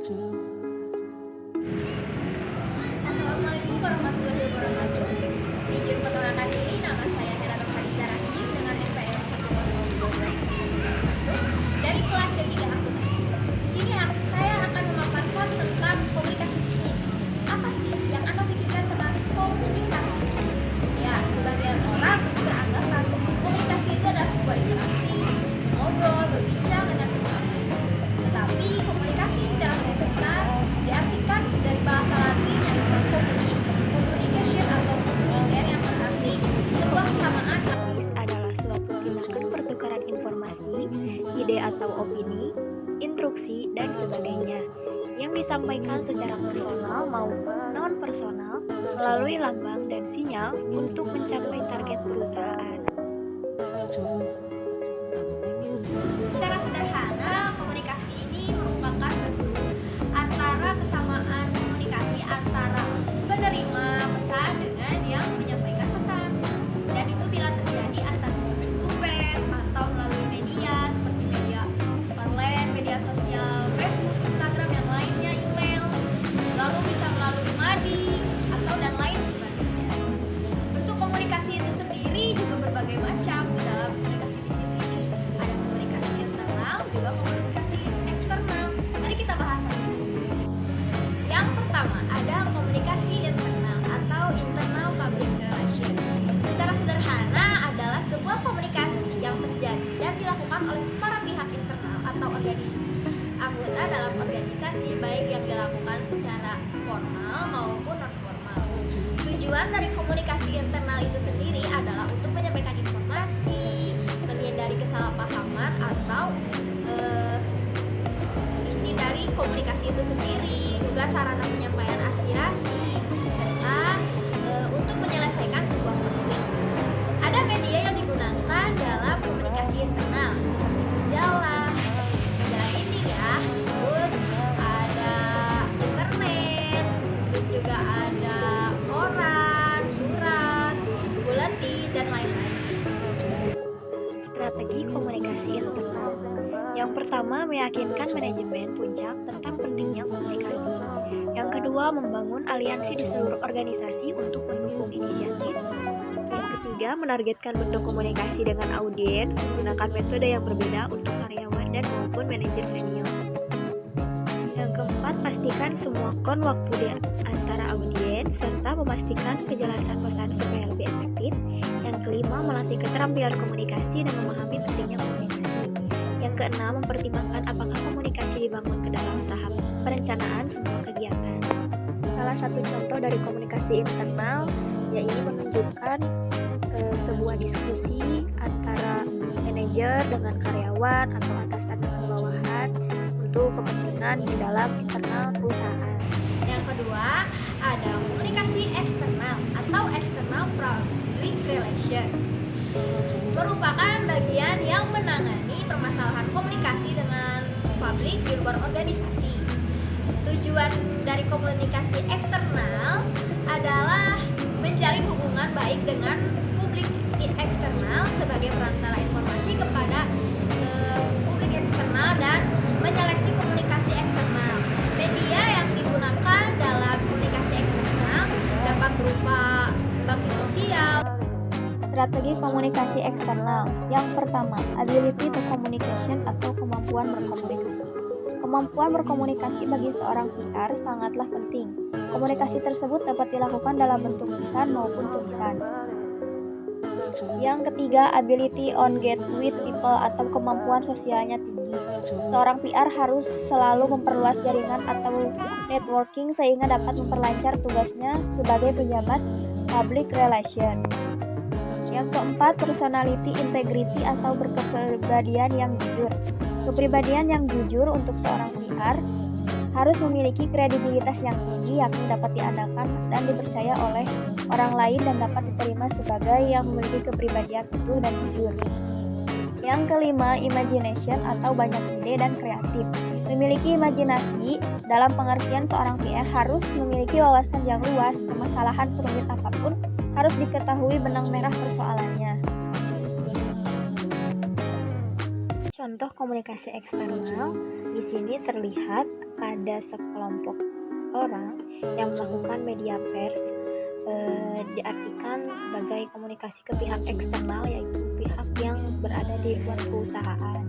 Assalamualaikum warahmatullahi wabarakatuh. Izin perkenalkan diri, nama saya Herano Khadijah Rahim dengan NPM 10212 dari kelas C3 Akuntansi. Di sini saya akan memaparkan tentang komunikasi bisnis. Apa sih yang Anda pikirkan tentang komunikasi? Ya, sebagian orang beranggap kalau komunikasi itu adalah sebuah interaksi, ngobrol, berbincang dengan seseorang. Tetapi komunikasi secara lebih besar diartikan dari bahasa Latin yaitu communication atau komuniker yang berarti sebuah kesamaan Adalah suatu tindakan pertukaran informasi, ide atau opini, instruksi, dan sebagainya yang disampaikan secara personal maupun non-personal melalui lambang dan sinyal untuk mencapai target perusahaan. Secara sederhana, komunikasi ini merupakan bentuk antara kesamaan komunikasi antara penerima pesan dengan yang menyampaikan pesan. Dan itu bila terjadi antara menulis web atau melalui media seperti media online, media sosial, Facebook, Instagram, yang lainnya, email, lalu bisa melalui MADI atau dan lain sebagainya. Bentuk komunikasi itu sendiri juga berbagai macam di dalam komunikasi bisnis ini. Ada komunikasi internal, juga komunikasi eksternal. Mari kita bahas satu. Yang pertama, ada komunikasi internal atau internal public relation. Secara sederhana adalah sebuah komunikasi yang terjadi dan dilakukan oleh para pihak internal atau anggota dalam organisasi, baik yang dilakukan secara formal maupun non formal. Tujuan dari komunikasi internal itu sendiri adalah untuk menyampaikan informasi, menghindari kesalahpahaman atau isi dari komunikasi itu sendiri, juga sarana penyampaian aspirasi, serta untuk menyelesaikan sebuah konflik. Ada media yang digunakan dalam komunikasi internal seperti majalah ini ya, terus ada internet, terus juga ada koran, surat, buletin, dan lain-lain. Strategi komunikasi internal. Yang pertama, meyakinkan manajemen puncak tentang pentingnya komunikasi. Yang kedua, membangun aliansi di seluruh organisasi untuk mendukung inisiatif. Yang ketiga, menargetkan bentuk komunikasi dengan audiens menggunakan metode yang berbeda untuk karyawan dan maupun manajer senior. Yang keempat, pastikan semua waktu di antara audiens serta memastikan kejelasan pesan supaya lebih efektif. Yang kelima, melatih keterampilan komunikasi dan memahami pentingnya komunikasi. Yang keenam, mempertimbangkan apakah komunikasi dibangun ke dalam tahap perencanaan semua kegiatan. Salah satu contoh dari komunikasi internal yaitu menunjukkan sebuah diskusi antara manajer dengan karyawan atau atasan dengan bawahan untuk kepentingan di dalam internal perusahaan. Yang kedua, ada komunikasi eksternal atau external public relation. Merupakan bagian yang menangani permasalahan komunikasi dengan publik di luar organisasi. Tujuan dari komunikasi eksternal adalah menjalin hubungan baik dengan publik eksternal sebagai perantara informasi kepada publik eksternal dan menyeleksi komunikasi eksternal. Media yang digunakan dalam komunikasi eksternal dapat berupa bakti sosial. Strategi komunikasi eksternal. Yang pertama, ability to communication atau kemampuan berkomunikasi. Kemampuan berkomunikasi bagi seorang PR sangatlah penting. Komunikasi tersebut dapat dilakukan dalam bentuk lisan maupun tulisan. Yang ketiga, ability on get with people atau kemampuan sosialnya tinggi. Seorang PR harus selalu memperluas jaringan atau networking sehingga dapat memperlancar tugasnya sebagai pejabat public relation. Yang keempat, personality integrity atau berkepribadian yang jujur. Kepribadian yang jujur untuk seorang PR harus memiliki kredibilitas yang tinggi, yakni dapat diandalkan dan dipercaya oleh orang lain dan dapat diterima sebagai yang memiliki kepribadian utuh dan jujur. Yang kelima, imagination atau banyak ide dan kreatif. Memiliki imajinasi dalam pengertian seorang PR harus memiliki wawasan yang luas, permasalahan serumit apapun harus diketahui benang merah persoalannya. Contoh komunikasi eksternal di sini terlihat ada sekelompok orang yang melakukan media pers, diartikan sebagai komunikasi ke pihak eksternal, yaitu pihak yang berada di luar perusahaan.